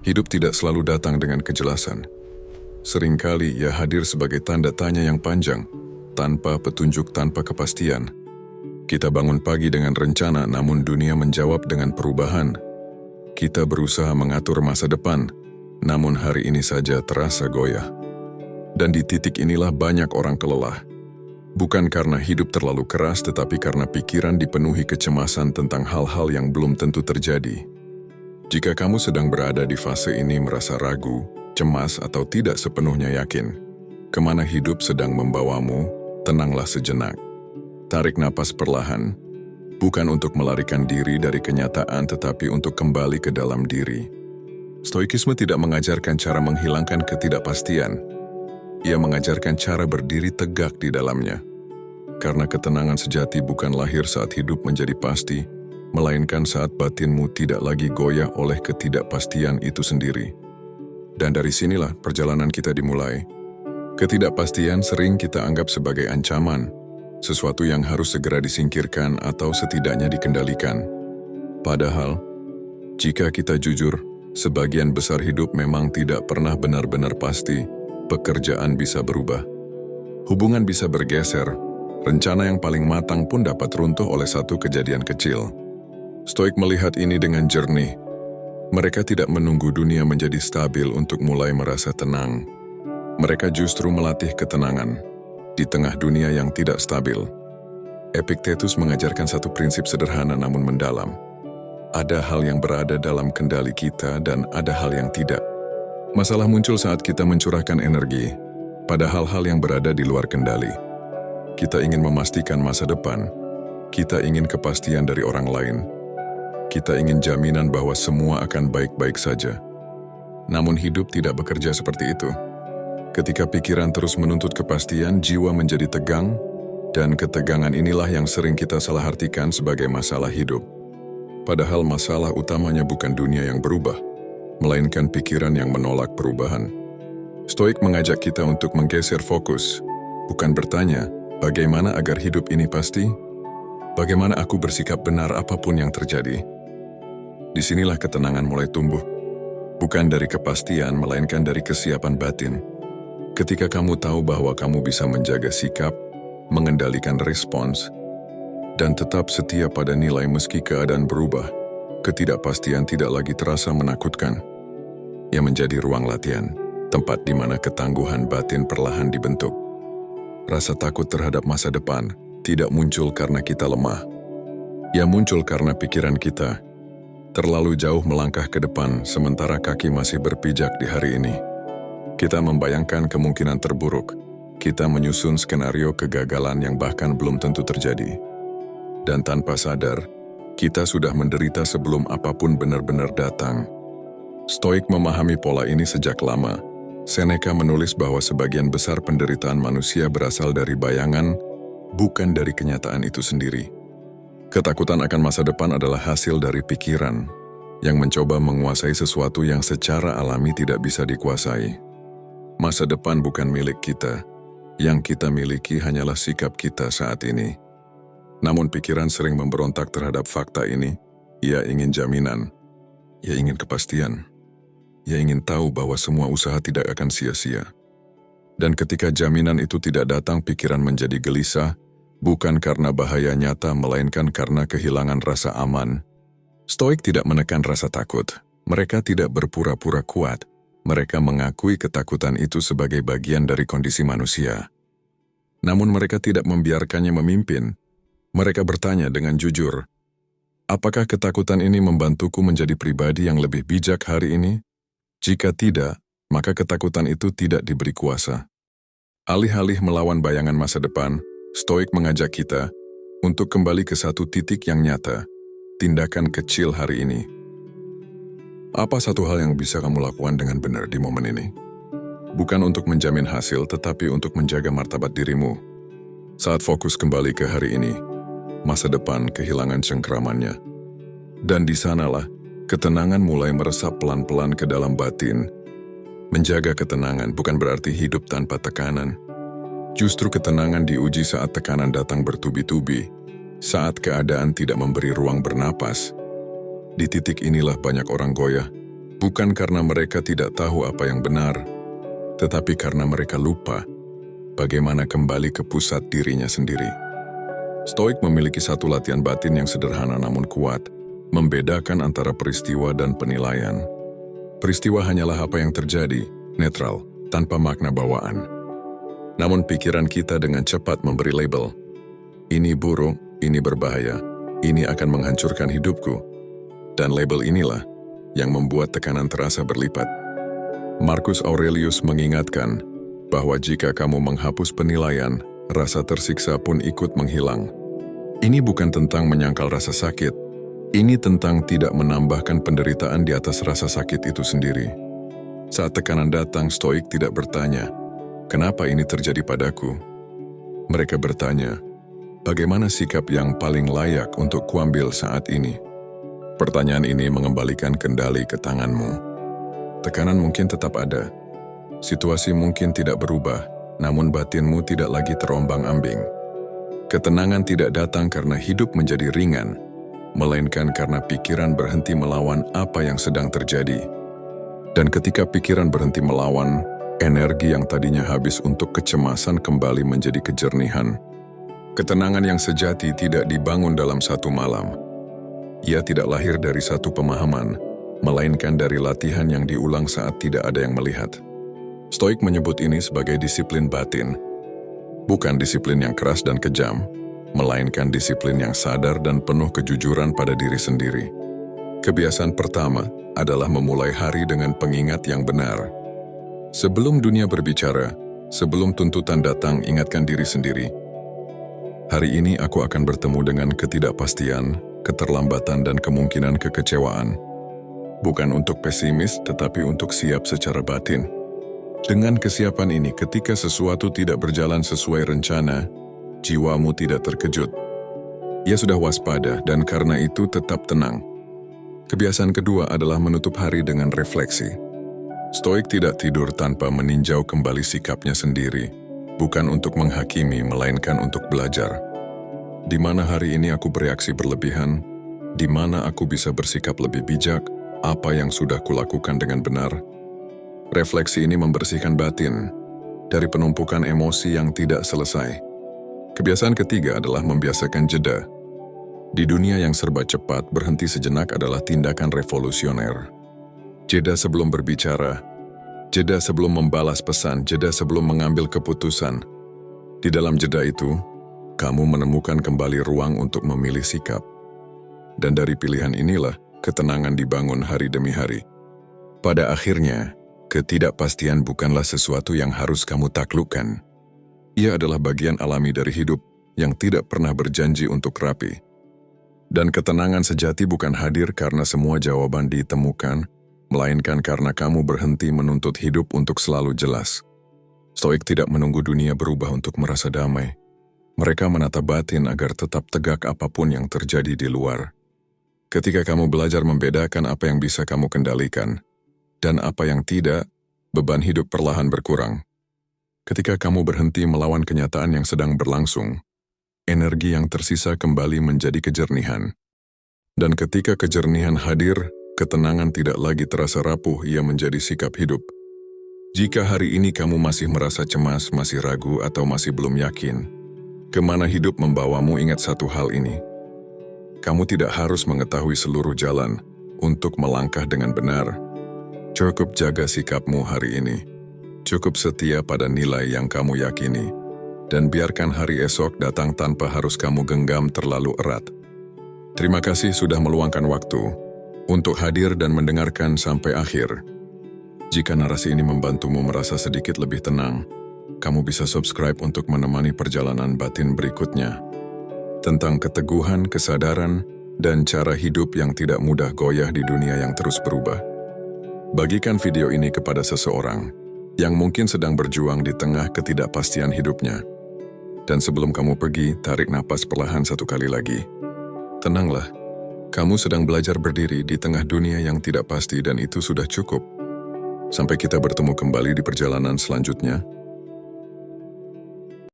Hidup tidak selalu datang dengan kejelasan. Seringkali ia hadir sebagai tanda tanya yang panjang, tanpa petunjuk, tanpa kepastian. Kita bangun pagi dengan rencana, namun dunia menjawab dengan perubahan. Kita berusaha mengatur masa depan, namun hari ini saja terasa goyah. Dan di titik inilah banyak orang kelelah. Bukan karena hidup terlalu keras, tetapi karena pikiran dipenuhi kecemasan tentang hal-hal yang belum tentu terjadi. Jika kamu sedang berada di fase ini, merasa ragu, cemas, atau tidak sepenuhnya yakin kemana hidup sedang membawamu, tenanglah sejenak. Tarik napas perlahan, bukan untuk melarikan diri dari kenyataan, tetapi untuk kembali ke dalam diri. Stoikisme tidak mengajarkan cara menghilangkan ketidakpastian. Ia mengajarkan cara berdiri tegak di dalamnya. Karena ketenangan sejati bukan lahir saat hidup menjadi pasti, melainkan saat batinmu tidak lagi goyah oleh ketidakpastian itu sendiri. Dan dari sinilah perjalanan kita dimulai. Ketidakpastian sering kita anggap sebagai ancaman, sesuatu yang harus segera disingkirkan atau setidaknya dikendalikan. Padahal, jika kita jujur, sebagian besar hidup memang tidak pernah benar-benar pasti. Pekerjaan bisa berubah, hubungan bisa bergeser, rencana yang paling matang pun dapat runtuh oleh satu kejadian kecil. Stoik melihat ini dengan jernih. Mereka tidak menunggu dunia menjadi stabil untuk mulai merasa tenang. Mereka justru melatih ketenangan di tengah dunia yang tidak stabil. Epictetus mengajarkan satu prinsip sederhana namun mendalam. Ada hal yang berada dalam kendali kita dan ada hal yang tidak. Masalah muncul saat kita mencurahkan energi pada hal-hal yang berada di luar kendali. Kita ingin memastikan masa depan. Kita ingin kepastian dari orang lain. Kita ingin jaminan bahwa semua akan baik-baik saja. Namun hidup tidak bekerja seperti itu. Ketika pikiran terus menuntut kepastian, jiwa menjadi tegang, dan ketegangan inilah yang sering kita salahartikan sebagai masalah hidup. Padahal masalah utamanya bukan dunia yang berubah, melainkan pikiran yang menolak perubahan. Stoik mengajak kita untuk menggeser fokus, bukan bertanya, bagaimana agar hidup ini pasti? Bagaimana aku bersikap benar apapun yang terjadi? Disinilah ketenangan mulai tumbuh, bukan dari kepastian, melainkan dari kesiapan batin. Ketika kamu tahu bahwa kamu bisa menjaga sikap, mengendalikan respons, dan tetap setia pada nilai meski keadaan berubah, ketidakpastian tidak lagi terasa menakutkan. Ia menjadi ruang latihan, tempat di mana ketangguhan batin perlahan dibentuk. Rasa takut terhadap masa depan tidak muncul karena kita lemah. Ia muncul karena pikiran kita terlalu jauh melangkah ke depan sementara kaki masih berpijak di hari ini. Kita membayangkan kemungkinan terburuk. Kita menyusun skenario kegagalan yang bahkan belum tentu terjadi. Dan tanpa sadar, kita sudah menderita sebelum apapun benar-benar datang. Stoik memahami pola ini sejak lama. Seneca menulis bahwa sebagian besar penderitaan manusia berasal dari bayangan, bukan dari kenyataan itu sendiri. Ketakutan akan masa depan adalah hasil dari pikiran yang mencoba menguasai sesuatu yang secara alami tidak bisa dikuasai. Masa depan bukan milik kita. Yang kita miliki hanyalah sikap kita saat ini. Namun pikiran sering memberontak terhadap fakta ini. Ia ingin jaminan. Ia ingin kepastian. Ia ingin tahu bahwa semua usaha tidak akan sia-sia. Dan ketika jaminan itu tidak datang, pikiran menjadi gelisah, bukan karena bahaya nyata, melainkan karena kehilangan rasa aman. Stoik tidak menekan rasa takut. Mereka tidak berpura-pura kuat. Mereka mengakui ketakutan itu sebagai bagian dari kondisi manusia. Namun mereka tidak membiarkannya memimpin. Mereka bertanya dengan jujur, apakah ketakutan ini membantuku menjadi pribadi yang lebih bijak hari ini? Jika tidak, maka ketakutan itu tidak diberi kuasa. Alih-alih melawan bayangan masa depan, Stoik mengajak kita untuk kembali ke satu titik yang nyata, tindakan kecil hari ini. Apa satu hal yang bisa kamu lakukan dengan benar di momen ini? Bukan untuk menjamin hasil, tetapi untuk menjaga martabat dirimu. Saat fokus kembali ke hari ini, masa depan kehilangan cengkeramannya. Dan di sanalah, ketenangan mulai meresap pelan-pelan ke dalam batin. Menjaga ketenangan bukan berarti hidup tanpa tekanan. Justru ketenangan diuji saat tekanan datang bertubi-tubi, saat keadaan tidak memberi ruang bernapas. Di titik inilah banyak orang goyah, Bukan karena mereka tidak tahu apa yang benar, tetapi karena mereka lupa bagaimana kembali ke pusat dirinya sendiri. Stoik memiliki satu latihan batin yang sederhana namun kuat, membedakan antara peristiwa dan penilaian. Peristiwa hanyalah apa yang terjadi, netral, tanpa makna bawaan. Namun pikiran kita dengan cepat memberi label. Ini buruk, ini berbahaya, ini akan menghancurkan hidupku. Dan label inilah yang membuat tekanan terasa berlipat. Marcus Aurelius mengingatkan bahwa jika kamu menghapus penilaian, rasa tersiksa pun ikut menghilang. Ini bukan tentang menyangkal rasa sakit, ini tentang tidak menambahkan penderitaan di atas rasa sakit itu sendiri. Saat tekanan datang, Stoik tidak bertanya, "Kenapa ini terjadi padaku?" Mereka bertanya, "Bagaimana sikap yang paling layak untuk kuambil saat ini?" Pertanyaan ini mengembalikan kendali ke tanganmu. Tekanan mungkin tetap ada. Situasi mungkin tidak berubah, namun batinmu tidak lagi terombang-ambing. Ketenangan tidak datang karena hidup menjadi ringan, melainkan karena pikiran berhenti melawan apa yang sedang terjadi. Dan ketika pikiran berhenti melawan, energi yang tadinya habis untuk kecemasan kembali menjadi kejernihan. Ketenangan yang sejati tidak dibangun dalam satu malam. Ia tidak lahir dari satu pemahaman, melainkan dari latihan yang diulang saat tidak ada yang melihat. Stoik menyebut ini sebagai disiplin batin. Bukan disiplin yang keras dan kejam, melainkan disiplin yang sadar dan penuh kejujuran pada diri sendiri. Kebiasaan pertama adalah memulai hari dengan pengingat yang benar. Sebelum dunia berbicara, sebelum tuntutan datang, ingatkan diri sendiri. Hari ini aku akan bertemu dengan ketidakpastian, keterlambatan dan kemungkinan kekecewaan. Bukan untuk pesimis, tetapi untuk siap secara batin. Dengan kesiapan ini, ketika sesuatu tidak berjalan sesuai rencana, jiwamu tidak terkejut. Ia sudah waspada dan karena itu tetap tenang. Kebiasaan kedua adalah menutup hari dengan refleksi. Stoik tidak tidur tanpa meninjau kembali sikapnya sendiri, bukan untuk menghakimi, melainkan untuk belajar. Di mana hari ini aku bereaksi berlebihan, di mana aku bisa bersikap lebih bijak, apa yang sudah kulakukan dengan benar. Refleksi ini membersihkan batin dari penumpukan emosi yang tidak selesai. Kebiasaan ketiga adalah membiasakan jeda. Di dunia yang serba cepat, berhenti sejenak adalah tindakan revolusioner. Jeda sebelum berbicara, jeda sebelum membalas pesan, jeda sebelum mengambil keputusan. Di dalam jeda itu, kamu menemukan kembali ruang untuk memilih sikap. Dan dari pilihan inilah, ketenangan dibangun hari demi hari. Pada akhirnya, ketidakpastian bukanlah sesuatu yang harus kamu taklukkan. Ia adalah bagian alami dari hidup yang tidak pernah berjanji untuk rapi. Dan ketenangan sejati bukan hadir karena semua jawaban ditemukan, melainkan karena kamu berhenti menuntut hidup untuk selalu jelas. Stoik tidak menunggu dunia berubah untuk merasa damai. Mereka menata batin agar tetap tegak apapun yang terjadi di luar. Ketika kamu belajar membedakan apa yang bisa kamu kendalikan dan apa yang tidak, beban hidup perlahan berkurang. Ketika kamu berhenti melawan kenyataan yang sedang berlangsung, energi yang tersisa kembali menjadi kejernihan. Dan ketika kejernihan hadir, ketenangan tidak lagi terasa rapuh, ia menjadi sikap hidup. Jika hari ini kamu masih merasa cemas, masih ragu, atau masih belum yakin, kemana hidup membawamu, ingat satu hal ini. Kamu tidak harus mengetahui seluruh jalan untuk melangkah dengan benar. Cukup jaga sikapmu hari ini. Cukup setia pada nilai yang kamu yakini. Dan biarkan hari esok datang tanpa harus kamu genggam terlalu erat. Terima kasih sudah meluangkan waktu untuk hadir dan mendengarkan sampai akhir. Jika narasi ini membantumu merasa sedikit lebih tenang, kamu bisa subscribe untuk menemani perjalanan batin berikutnya. Tentang keteguhan, kesadaran, dan cara hidup yang tidak mudah goyah di dunia yang terus berubah. Bagikan video ini kepada seseorang yang mungkin sedang berjuang di tengah ketidakpastian hidupnya. Dan sebelum kamu pergi, tarik napas perlahan satu kali lagi. Tenanglah, kamu sedang belajar berdiri di tengah dunia yang tidak pasti dan itu sudah cukup. Sampai kita bertemu kembali di perjalanan selanjutnya.